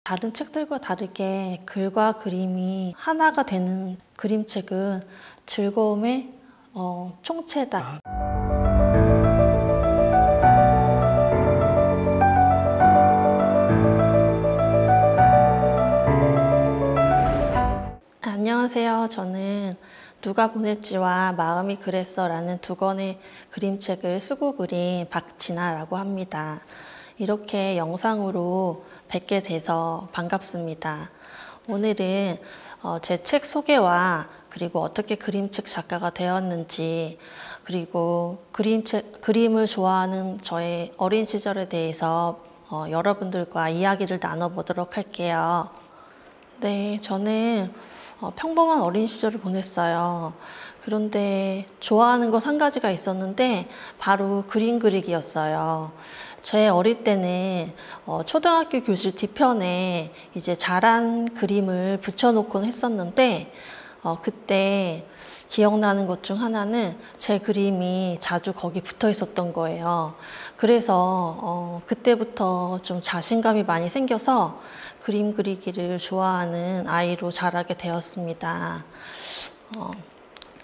다른 책들과 다르게 글과 그림이 하나가 되는 그림책은 즐거움의 총체다. 안녕하세요. 저는 누가 보냈지와 마음이 그랬어 라는 두 권의 그림책을 쓰고 그린 박진아라고 합니다. 이렇게 영상으로 뵙게 돼서 반갑습니다. 오늘은 제 책 소개와 그리고 어떻게 그림책 작가가 되었는지, 그리고 그림을 좋아하는 저의 어린 시절에 대해서 여러분들과 이야기를 나눠보도록 할게요. 네, 저는 평범한 어린 시절을 보냈어요. 그런데 좋아하는 것 한 가지가 있었는데 바로 그림 그리기였어요. 제 어릴 때는 초등학교 교실 뒤편에 이제 자란 그림을 붙여놓곤 했었는데 그때 기억나는 것 중 하나는 제 그림이 자주 거기 붙어 있었던 거예요. 그래서 그때부터 좀 자신감이 많이 생겨서 그림 그리기를 좋아하는 아이로 자라게 되었습니다.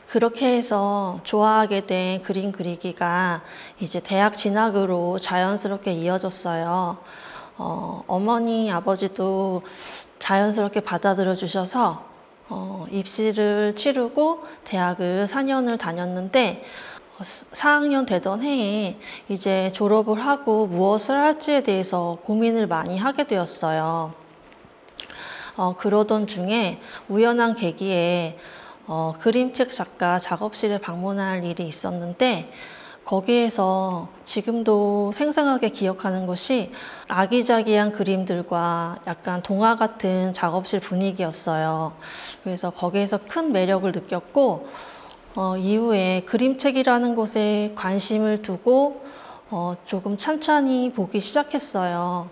그렇게 해서 좋아하게 된 그림 그리기가 이제 대학 진학으로 자연스럽게 이어졌어요. 어머니, 아버지도 자연스럽게 받아들여 주셔서 입시를 치르고 대학을 4년을 다녔는데 4학년 되던 해에 이제 졸업을 하고 무엇을 할지에 대해서 고민을 많이 하게 되었어요. 그러던 중에 우연한 계기에 그림책 작가 작업실에 방문할 일이 있었는데 거기에서 지금도 생생하게 기억하는 것이 아기자기한 그림들과 약간 동화 같은 작업실 분위기였어요. 그래서 거기에서 큰 매력을 느꼈고 이후에 그림책이라는 것에 관심을 두고 조금 찬찬히 보기 시작했어요.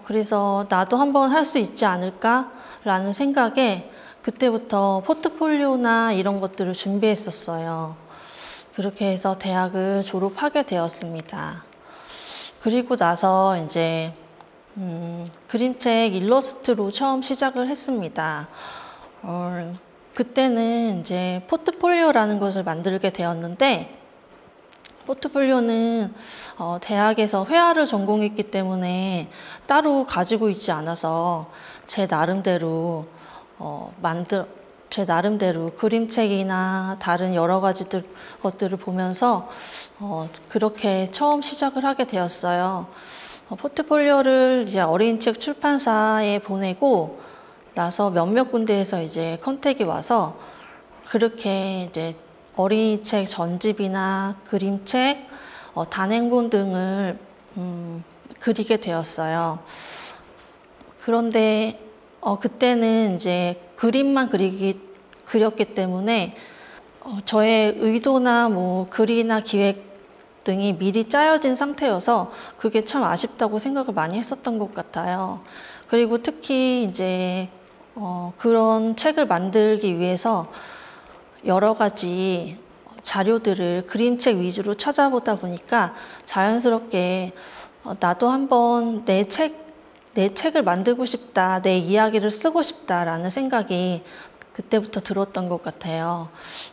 그래서 나도 한번 할 수 있지 않을까라는 생각에 그때부터 포트폴리오나 이런 것들을 준비했었어요. 그렇게 해서 대학을 졸업하게 되었습니다. 그리고 나서 이제 그림책 일러스트로 처음 시작을 했습니다. 그때는 이제 포트폴리오라는 것을 만들게 되었는데 포트폴리오는 대학에서 회화를 전공했기 때문에 따로 가지고 있지 않아서 제 나름대로 그림책이나 다른 여러 가지 것들을 보면서 그렇게 처음 시작을 하게 되었어요. 포트폴리오를 이제 어린 책 출판사에 보내고 나서 몇몇 군데에서 이제 컨택이 와서 그렇게 이제 어린이책 전집이나 그림책, 단행본 등을 그리게 되었어요. 그런데 그때는 이제 그림만 그렸기 때문에 저의 의도나 뭐 글이나 기획 등이 미리 짜여진 상태여서 그게 참 아쉽다고 생각을 많이 했었던 것 같아요. 그리고 특히 이제 그런 책을 만들기 위해서 여러 가지 자료들을 그림책 위주로 찾아보다 보니까 자연스럽게 나도 한번 내 책을 만들고 싶다, 내 이야기를 쓰고 싶다라는 생각이 그때부터 들었던 것 같아요.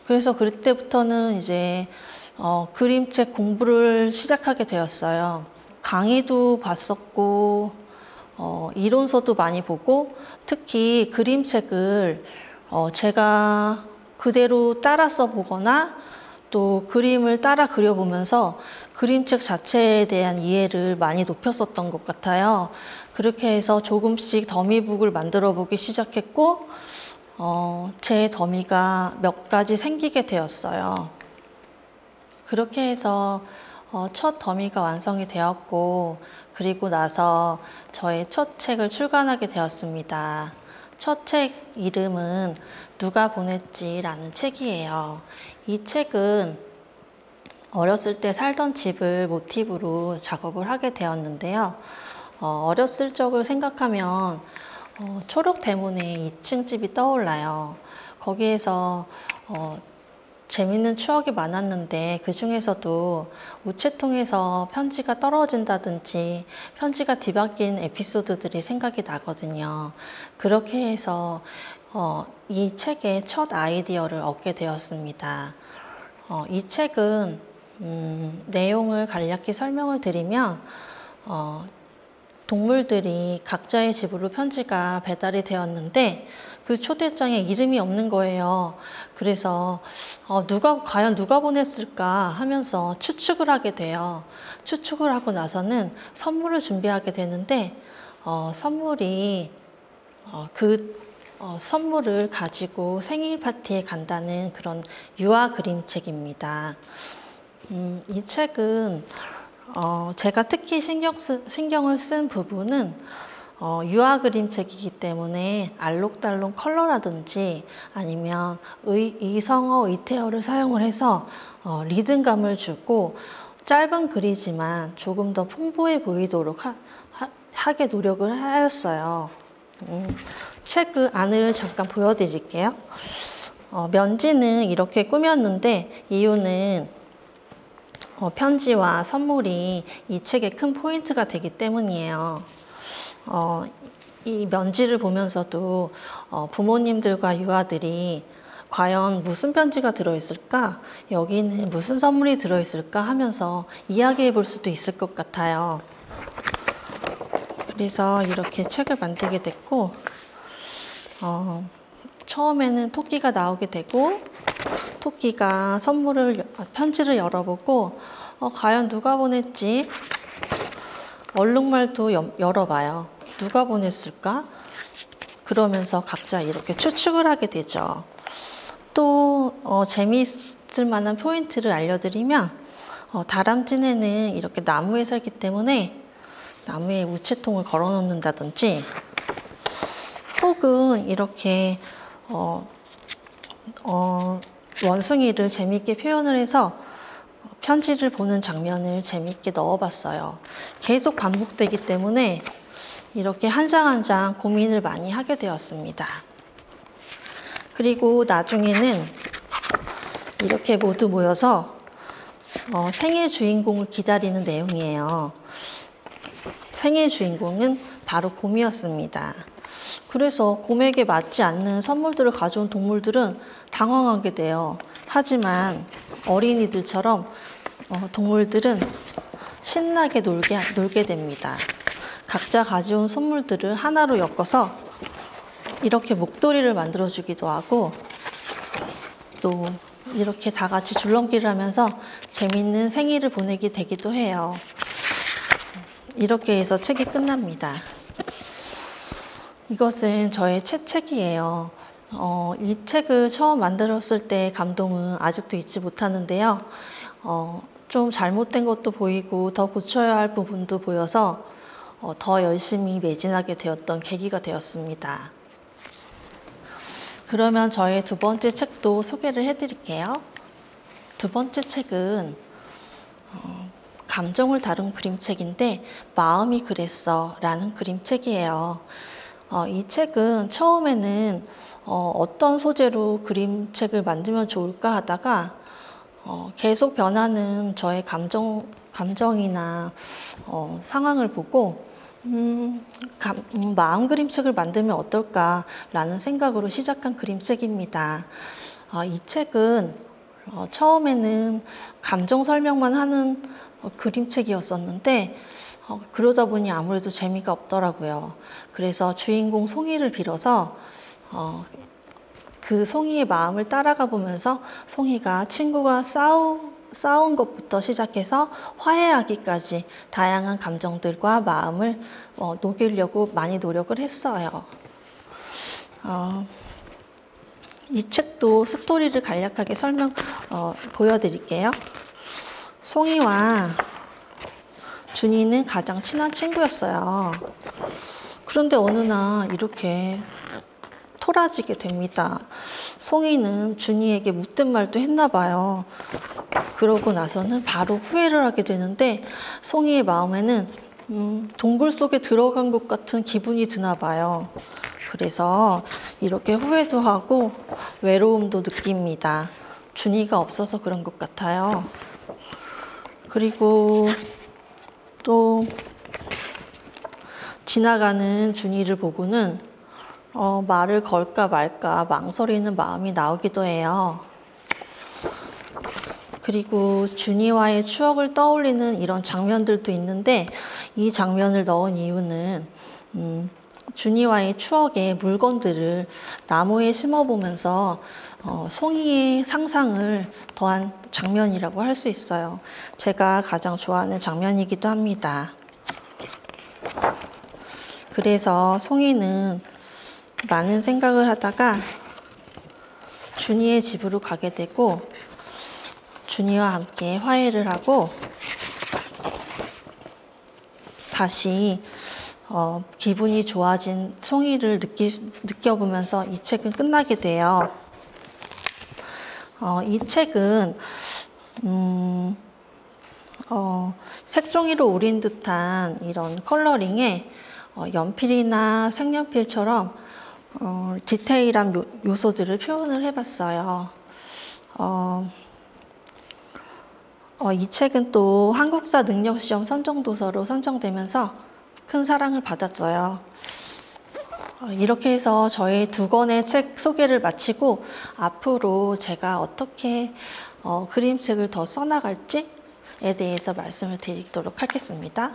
그래서 그때부터는 이제 그림책 공부를 시작하게 되었어요. 강의도 봤었고 이론서도 많이 보고 특히 그림책을 제가 그대로 따라 써보거나 또 그림을 따라 그려보면서 그림책 자체에 대한 이해를 많이 높였었던 것 같아요. 그렇게 해서 조금씩 더미북을 만들어 보기 시작했고 제 더미가 몇 가지 생기게 되었어요. 그렇게 해서 첫 더미가 완성이 되었고 그리고 나서 저의 첫 책을 출간하게 되었습니다. 첫 책 이름은 누가 보냈지라는 책이에요. 이 책은 어렸을 때 살던 집을 모티브로 작업을 하게 되었는데요. 어렸을 적을 생각하면 초록대문에 2층 집이 떠올라요. 거기에서 재밌는 추억이 많았는데 그 중에서도 우체통에서 편지가 떨어진다든지 편지가 뒤바뀐 에피소드들이 생각이 나거든요. 그렇게 해서 이 책의 첫 아이디어를 얻게 되었습니다. 이 책은 내용을 간략히 설명을 드리면 동물들이 각자의 집으로 편지가 배달이 되었는데 그 초대장에 이름이 없는 거예요. 그래서 과연 누가 보냈을까 하면서 추측을 하게 돼요. 추측을 하고 나서는 선물을 준비하게 되는데 선물을 가지고 생일 파티에 간다는 그런 유아 그림책입니다. 이 책은 제가 특히 신경을 쓴 부분은 유아 그림책이기 때문에 알록달록 컬러라든지 아니면 이성어, 의태어를 사용을 해서 리듬감을 주고 짧은 글이지만 조금 더 풍부해 보이도록 하게 노력을 하였어요. 책 안을 잠깐 보여드릴게요. 면지는 이렇게 꾸몄는데 이유는 편지와 선물이 이 책의 큰 포인트가 되기 때문이에요. 이 면지를 보면서도 부모님들과 유아들이 과연 무슨 편지가 들어있을까? 여기는 무슨 선물이 들어있을까? 하면서 이야기해 볼 수도 있을 것 같아요. 그래서 이렇게 책을 만들게 됐고 처음에는 토끼가 나오게 되고 토끼가 편지를 열어보고 과연 누가 보냈지? 얼룩말도 열어봐요. 누가 보냈을까? 그러면서 각자 이렇게 추측을 하게 되죠. 또 재미있을 만한 포인트를 알려드리면 다람쥐네는 이렇게 나무에 살기 때문에 나무에 우체통을 걸어 놓는다든지 혹은 이렇게 원숭이를 재미있게 표현을 해서 편지를 보는 장면을 재미있게 넣어봤어요. 계속 반복되기 때문에 이렇게 한 장 한 장 고민을 많이 하게 되었습니다. 그리고 나중에는 이렇게 모두 모여서 생일 주인공을 기다리는 내용이에요. 생일 주인공은 바로 곰이었습니다. 그래서 곰에게 맞지 않는 선물들을 가져온 동물들은 당황하게 돼요. 하지만 어린이들처럼 동물들은 신나게 놀게 됩니다. 각자 가져온 선물들을 하나로 엮어서 이렇게 목도리를 만들어주기도 하고 또 이렇게 다 같이 줄넘기를 하면서 재밌는 생일을 보내게 되기도 해요. 이렇게 해서 책이 끝납니다. 이것은 저의 책이에요. 이 책을 처음 만들었을 때의 감동은 아직도 잊지 못하는데요. 좀 잘못된 것도 보이고 더 고쳐야 할 부분도 보여서 더 열심히 매진하게 되었던 계기가 되었습니다. 그러면 저의 두 번째 책도 소개를 해드릴게요. 두 번째 책은 감정을 다룬 그림책인데 마음이 그랬어 라는 그림책이에요. 이 책은 처음에는 어떤 소재로 그림책을 만들면 좋을까 하다가 계속 변하는 저의 감정이나 상황을 보고 마음 그림책을 만들면 어떨까라는 생각으로 시작한 그림책입니다. 이 책은 처음에는 감정 설명만 하는 그림책이었었는데 그러다 보니 아무래도 재미가 없더라고요. 그래서 주인공 송이를 빌어서 그 송이의 마음을 따라가 보면서 송이가 친구가 싸운 것부터 시작해서 화해하기까지 다양한 감정들과 마음을 녹이려고 많이 노력을 했어요. 이 책도 스토리를 간략하게 보여드릴게요. 송이와 준이는 가장 친한 친구였어요. 그런데 어느 날 이렇게 토라지게 됩니다. 송이는 준이에게 못된 말도 했나 봐요. 그러고 나서는 바로 후회를 하게 되는데 송이의 마음에는 동굴 속에 들어간 것 같은 기분이 드나 봐요. 그래서 이렇게 후회도 하고 외로움도 느낍니다. 준이가 없어서 그런 것 같아요. 그리고 또 지나가는 준이를 보고는 말을 걸까 말까 망설이는 마음이 나오기도 해요. 그리고 준이와의 추억을 떠올리는 이런 장면들도 있는데, 이 장면을 넣은 이유는 준이와의 추억의 물건들을 나무에 심어보면서 송이의 상상을 더한 장면이라고 할 수 있어요. 제가 가장 좋아하는 장면이기도 합니다. 그래서 송이는 많은 생각을 하다가 준이의 집으로 가게 되고, 준이와 함께 화해를 하고 다시 기분이 좋아진 송이를 느껴보면서 이 책은 끝나게 돼요. 이 책은 색종이로 우린 듯한 이런 컬러링에 연필이나 색연필처럼 디테일한 요소들을 표현을 해봤어요. 이 책은 또 한국사 능력시험 선정도서로 선정되면서 큰 사랑을 받았어요. 이렇게 해서 저의 2권의 책 소개를 마치고 앞으로 제가 어떻게 그림책을 더 써나갈지에 대해서 말씀을 드리도록 하겠습니다.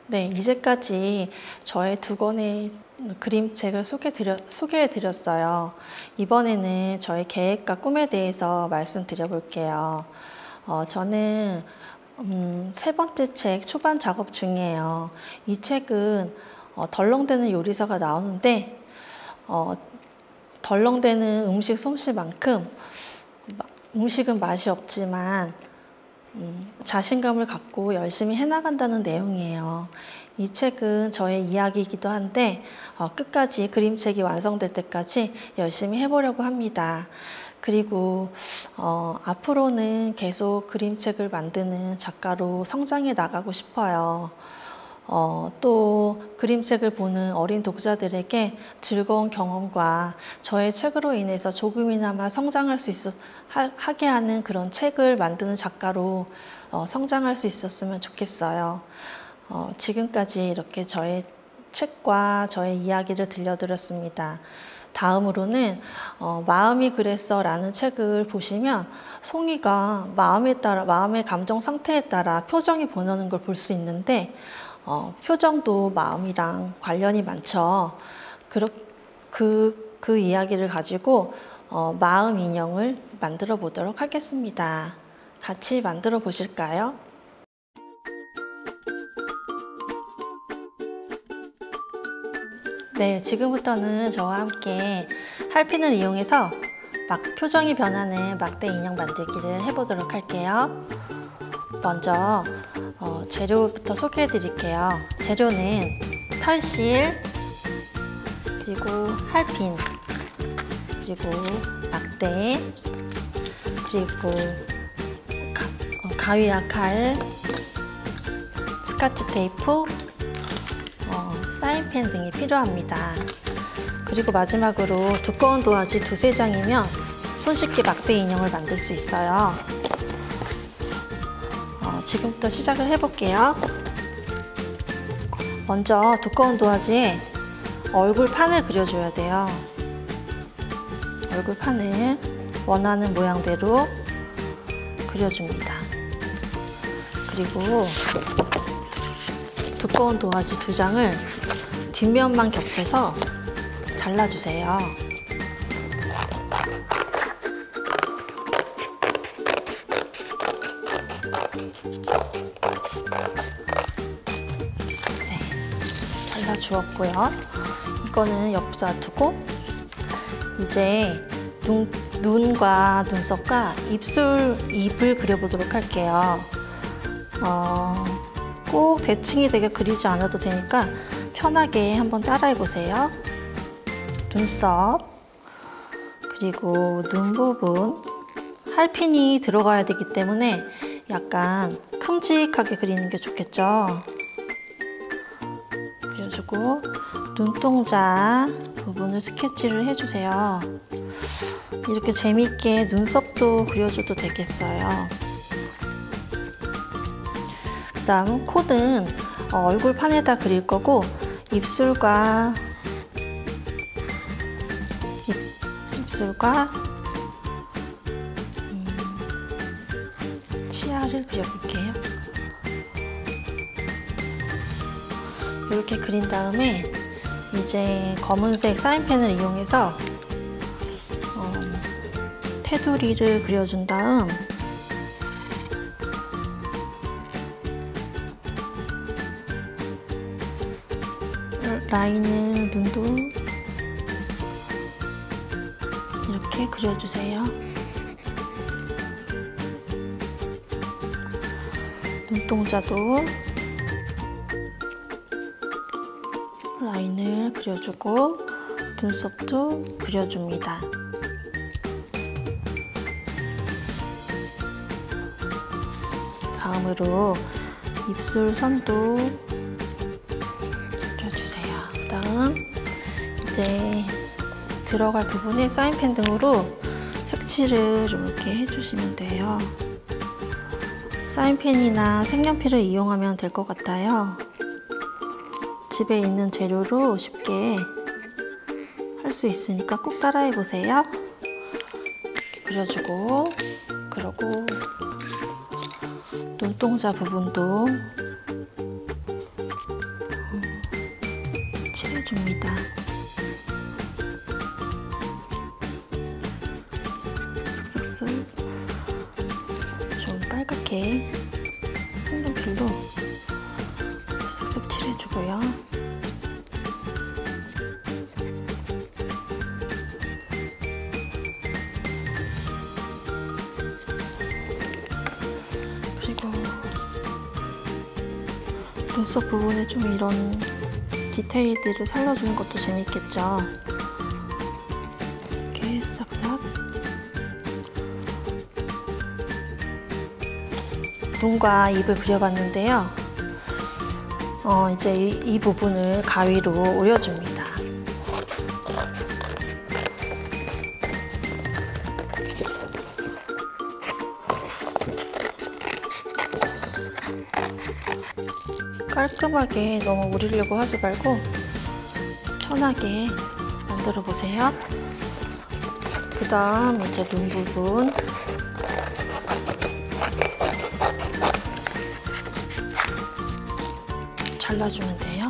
네, 이제까지 저의 2권의 그림책을 소개해드렸어요. 이번에는 저의 계획과 꿈에 대해서 말씀드려 볼게요. 저는 3번째 책 초반 작업 중이에요. 이 책은 덜렁대는 요리사가 나오는데 덜렁대는 음식 솜씨만큼 음식은 맛이 없지만 자신감을 갖고 열심히 해나간다는 내용이에요. 이 책은 저의 이야기이기도 한데 끝까지 그림책이 완성될 때까지 열심히 해보려고 합니다. 그리고 앞으로는 계속 그림책을 만드는 작가로 성장해 나가고 싶어요. 또 그림책을 보는 어린 독자들에게 즐거운 경험과 저의 책으로 인해서 조금이나마 성장할 수 하게 하는 그런 책을 만드는 작가로 성장할 수 있었으면 좋겠어요. 지금까지 이렇게 저의 책과 저의 이야기를 들려드렸습니다. 다음으로는 마음이 그랬어 라는 책을 보시면 송이가 마음의 감정 상태에 따라 표정이 변하는 걸 볼 수 있는데 표정도 마음이랑 관련이 많죠. 그 이야기를 가지고 마음 인형을 만들어 보도록 하겠습니다. 같이 만들어 보실까요? 네, 지금부터는 저와 함께 할핀을 이용해서 표정이 변하는 막대 인형 만들기를 해보도록 할게요. 먼저 재료부터 소개해 드릴게요. 재료는 털실, 그리고 할핀, 그리고 막대, 그리고 가위와 칼, 스카치 테이프, 사인펜 등이 필요합니다. 그리고 마지막으로 두꺼운 도화지 2~3장이면 손쉽게 막대 인형을 만들 수 있어요. 지금부터 시작을 해볼게요. 먼저 두꺼운 도화지에 얼굴판을 그려줘야 돼요. 얼굴판을 원하는 모양대로 그려줍니다. 그리고 두꺼운 도화지 2장을 뒷면만 겹쳐서 잘라주세요. 네, 잘라주었고요. 이거는 옆자 두고 이제 눈과 눈썹과 입을 그려보도록 할게요. 꼭 대칭이 되게 그리지 않아도 되니까 편하게 한번 따라해보세요. 눈썹, 그리고 눈 부분, 할핀이 들어가야 되기 때문에 약간 큼직하게 그리는 게 좋겠죠. 그려주고 눈동자 부분을 스케치를 해주세요. 이렇게 재밌게 눈썹도 그려줘도 되겠어요. 그 다음 코는 얼굴판에다 그릴 거고, 입술과 치아를 그려볼게요. 이렇게 그린 다음에 이제 검은색 사인펜을 이용해서 테두리를 그려준 다음 라인을 눈도 이렇게 그려주세요. 눈동자도 라인을 그려주고 눈썹도 그려줍니다. 다음으로 입술 선도 그려주세요. 그 다음 이제 들어갈 부분에 사인펜 등으로 색칠을 이렇게 해주시면 돼요. 사인펜이나 색연필을 이용하면 될 것 같아요. 집에 있는 재료로 쉽게 할 수 있으니까 꼭 따라해 보세요. 이렇게 그려주고, 그러고 눈동자 부분도 칠해줍니다. 쓱쓱쓱 좀 빨갛게 색연필로 쓱쓱 칠해주고요. 그리고 눈썹 부분에 좀 이런 디테일들을 살려주는 것도 재밌겠죠. 이렇게 싹싹. 눈과 입을 그려봤는데요. 이제 이 부분을 가위로 오려줍니다. 깔끔하게 너무 오리려고 하지 말고 편하게 만들어 보세요. 그 다음 이제 눈 부분 잘라주면 돼요.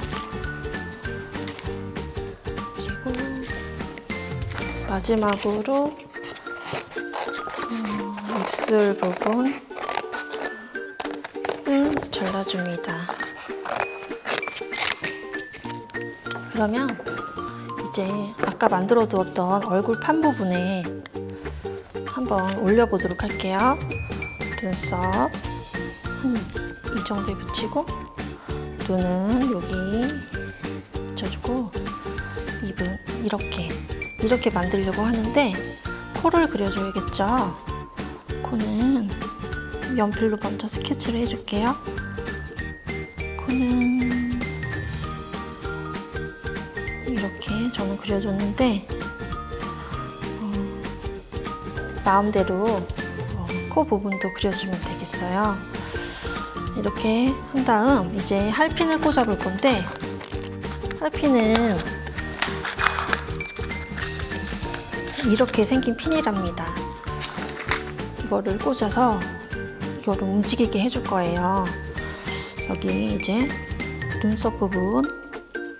그리고 마지막으로 입술 부분을 잘라줍니다. 그러면 이제 아까 만들어 두었던 얼굴판 부분에 한번 올려보도록 할게요. 눈썹 한 이 정도에 붙이고, 눈은 여기 붙여주고, 입은 이렇게 만들려고 하는데 코를 그려줘야겠죠. 코는 연필로 먼저 스케치를 해줄게요. 코는 이렇게 저는 그려줬는데 마음대로 코 부분도 그려주면 되겠어요. 이렇게 한 다음 이제 할핀을 꽂아볼 건데, 할핀은 이렇게 생긴 핀이랍니다. 이거를 꽂아서 이거를 움직이게 해줄 거예요. 여기 이제 눈썹 부분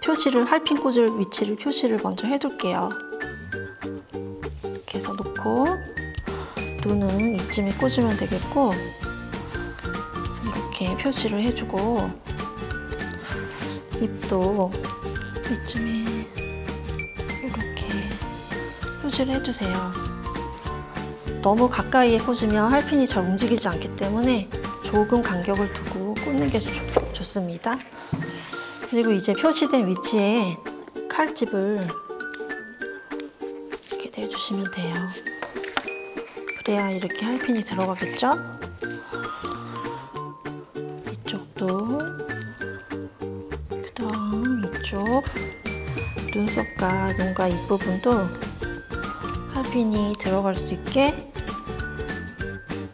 표시를, 할핀 꽂을 위치를 표시를 먼저 해둘게요. 이렇게 해서 놓고, 눈은 이쯤에 꽂으면 되겠고, 이렇게 표시를 해주고, 입도 이쯤에 이렇게 표시를 해주세요. 너무 가까이에 꽂으면 할핀이 잘 움직이지 않기 때문에 조금 간격을 두고 꽂는 게 좋습니다. 그리고 이제 표시된 위치에 칼집을 이렇게 대주시면 돼요. 그래야 이렇게 할핀이 들어가겠죠? 이쪽도, 그다음 이쪽 눈썹과 눈과 입 부분도 핫핀이 들어갈 수 있게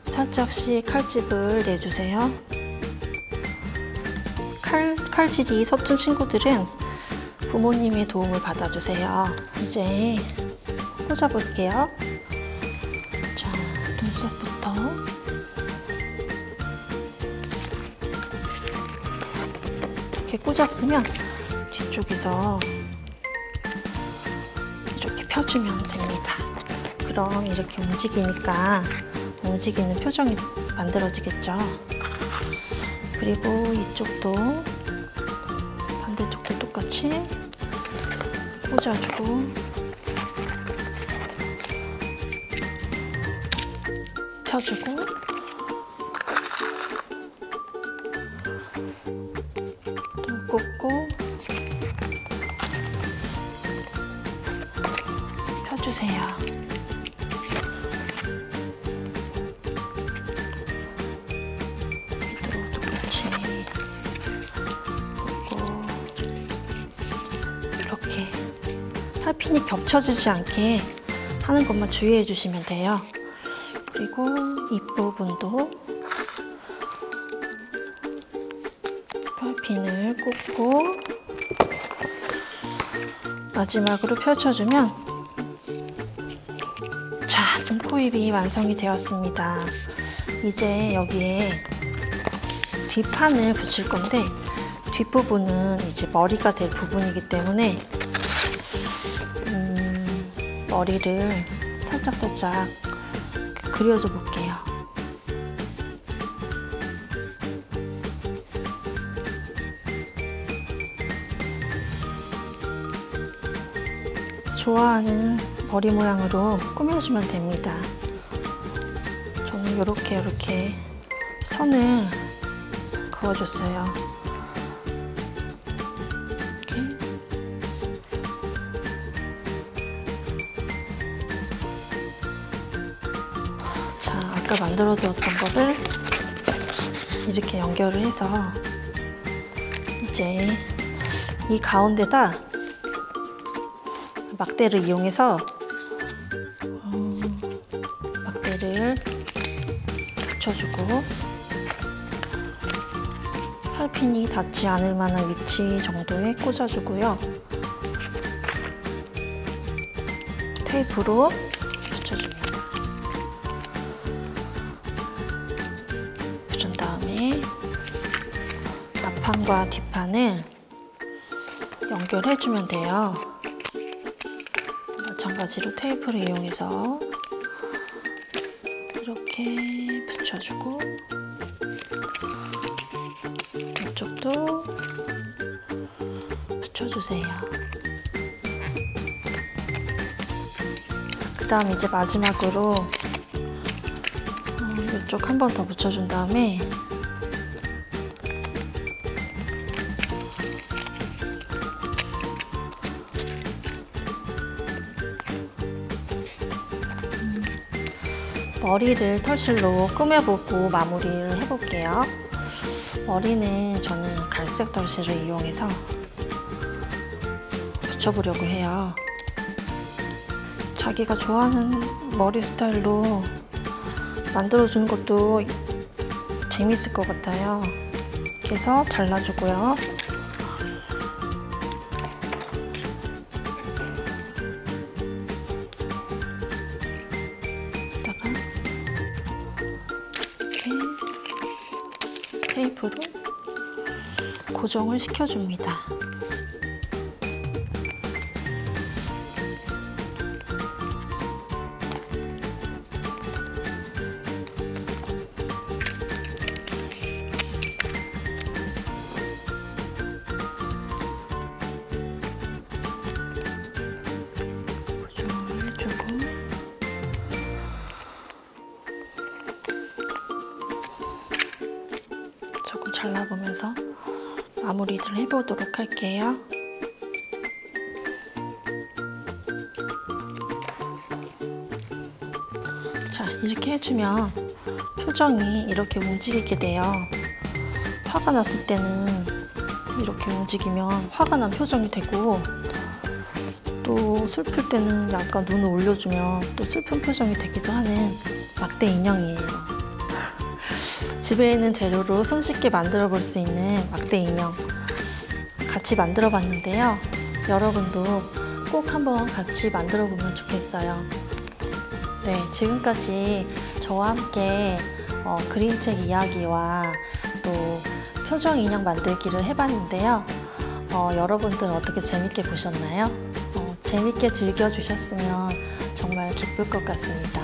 살짝씩 칼집을 내주세요. 칼질이 서툰 친구들은 부모님의 도움을 받아주세요. 이제 꽂아볼게요. 자, 눈썹부터 이렇게 꽂았으면 뒤쪽에서 이렇게 펴주면 됩니다. 그럼 이렇게 움직이니까 움직이는 표정이 만들어지겠죠. 그리고 이쪽도 반대쪽도 똑같이 꽂아주고 펴주고 또 꽂고 펴주세요. 밑으로 똑같이 꽂고 이렇게 핫핀이 겹쳐지지 않게 하는 것만 주의해 주시면 돼요. 그리고 입부분도 핫핀을 꽂고 마지막으로 펼쳐주면 자, 눈코입이 완성이 되었습니다. 이제 여기에 뒷판을 붙일 건데 뒷부분은 이제 머리가 될 부분이기 때문에 머리를 살짝살짝 그려줘 볼게요. 좋아하는 머리 모양으로 꾸며주면 됩니다. 저는 이렇게 선을 그어줬어요. 이렇게. 자, 아까 만들어줬던 거를 이렇게 연결을 해서 이제 이 가운데다 막대를 이용해서 막대를 붙여주고 핫핀이 닿지 않을 만한 위치 정도에 꽂아주고요. 테이프로 붙여줍니다. 그런 다음에 앞판과 뒷판을 연결해주면 돼요. 마찬가지로 테이프를 이용해서 이렇게 붙여주고 이쪽도 붙여주세요. 그 다음 이제 마지막으로 이쪽 한 번 더 붙여준 다음에 머리를 털실로 꾸며보고 마무리를 해볼게요. 머리는 저는 갈색 털실을 이용해서 붙여보려고 해요. 자기가 좋아하는 머리 스타일로 만들어주는 것도 재밌을 것 같아요. 이렇게 해서 잘라주고요. 테이프로 고정을 시켜줍니다. 고정을 해주고 조금 잘라보면서 마무리를 해보도록 할게요. 자, 이렇게 해주면 표정이 이렇게 움직이게 돼요. 화가 났을 때는 이렇게 움직이면 화가 난 표정이 되고 또 슬플 때는 약간 눈을 올려주면 또 슬픈 표정이 되기도 하는 막대 인형이에요. 집에 있는 재료로 손쉽게 만들어 볼 수 있는 막대 인형 같이 만들어 봤는데요. 여러분도 꼭 한번 같이 만들어 보면 좋겠어요. 네, 지금까지 저와 함께 그림책 이야기와 또 표정 인형 만들기를 해봤는데요. 여러분들 어떻게 재밌게 보셨나요? 재밌게 즐겨주셨으면 정말 기쁠 것 같습니다.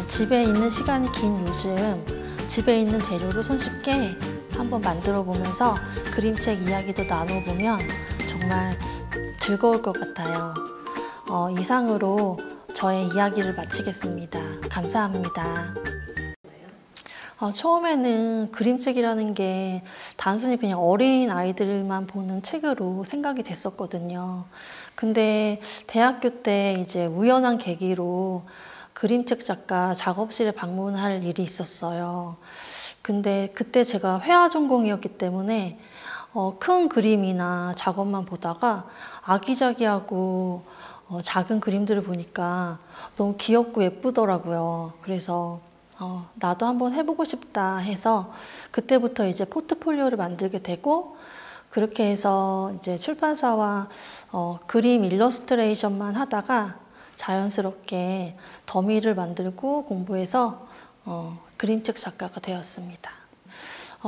집에 있는 시간이 긴 요즘 집에 있는 재료로 손쉽게 한번 만들어 보면서 그림책 이야기도 나눠보면 정말 즐거울 것 같아요. 이상으로 저의 이야기를 마치겠습니다. 감사합니다. 처음에는 그림책이라는 게 단순히 그냥 어린 아이들만 보는 책으로 생각이 됐었거든요. 근데 대학교 때 이제 우연한 계기로 그림책 작가 작업실에 방문할 일이 있었어요. 근데 그때 제가 회화 전공이었기 때문에 큰 그림이나 작업만 보다가 아기자기하고 작은 그림들을 보니까 너무 귀엽고 예쁘더라고요. 그래서 나도 한번 해보고 싶다 해서 그때부터 이제 포트폴리오를 만들게 되고, 그렇게 해서 이제 출판사와 그림 일러스트레이션만 하다가 자연스럽게 더미를 만들고 공부해서 그림책 작가가 되었습니다.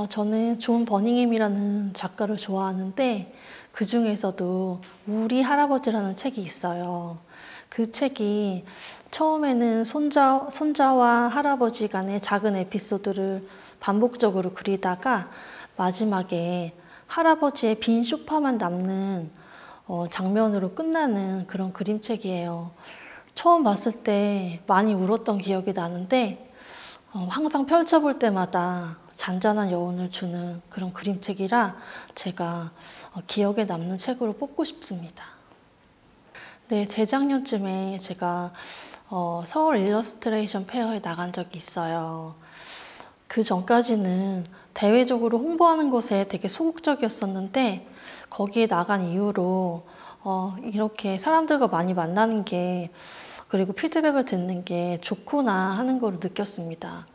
저는 존 버닝햄이라는 작가를 좋아하는데 그 중에서도 우리 할아버지라는 책이 있어요. 그 책이 처음에는 손자와 할아버지 간의 작은 에피소드를 반복적으로 그리다가 마지막에 할아버지의 빈 소파만 남는 장면으로 끝나는 그런 그림책이에요. 처음 봤을 때 많이 울었던 기억이 나는데 항상 펼쳐볼 때마다 잔잔한 여운을 주는 그런 그림책이라 제가 기억에 남는 책으로 뽑고 싶습니다. 네, 재작년쯤에 제가 서울 일러스트레이션 페어에 나간 적이 있어요. 그 전까지는 대외적으로 홍보하는 것에 되게 소극적이었었는데 거기에 나간 이후로 이렇게 사람들과 많이 만나는 게, 그리고 피드백을 듣는 게 좋구나 하는 걸 느꼈습니다.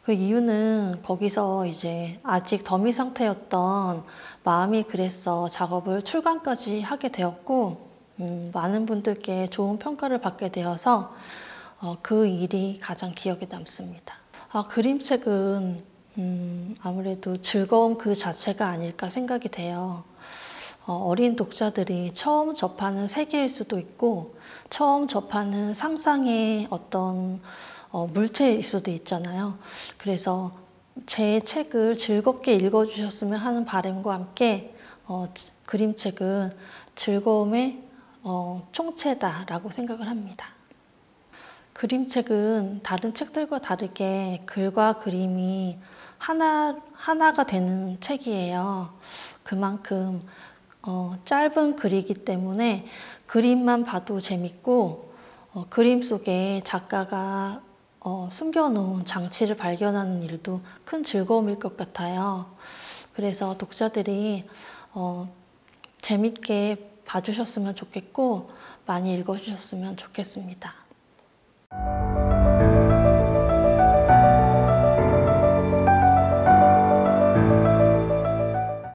그 이유는 거기서 이제 아직 더미 상태였던 마음이 그랬어 작업을 출간까지 하게 되었고, 많은 분들께 좋은 평가를 받게 되어서 그 일이 가장 기억에 남습니다. 그림책은 아무래도 즐거움 그 자체가 아닐까 생각이 돼요. 어린 독자들이 처음 접하는 세계일 수도 있고 처음 접하는 상상의 어떤 물체일 수도 있잖아요. 그래서 제 책을 즐겁게 읽어주셨으면 하는 바람과 함께 그림책은 즐거움의 총체다라고 생각을 합니다. 그림책은 다른 책들과 다르게 글과 그림이 하나가 되는 책이에요. 그만큼 짧은 글이기 때문에 그림만 봐도 재밌고 그림 속에 작가가 숨겨놓은 장치를 발견하는 일도 큰 즐거움일 것 같아요. 그래서 독자들이 재밌게 봐주셨으면 좋겠고 많이 읽어주셨으면 좋겠습니다.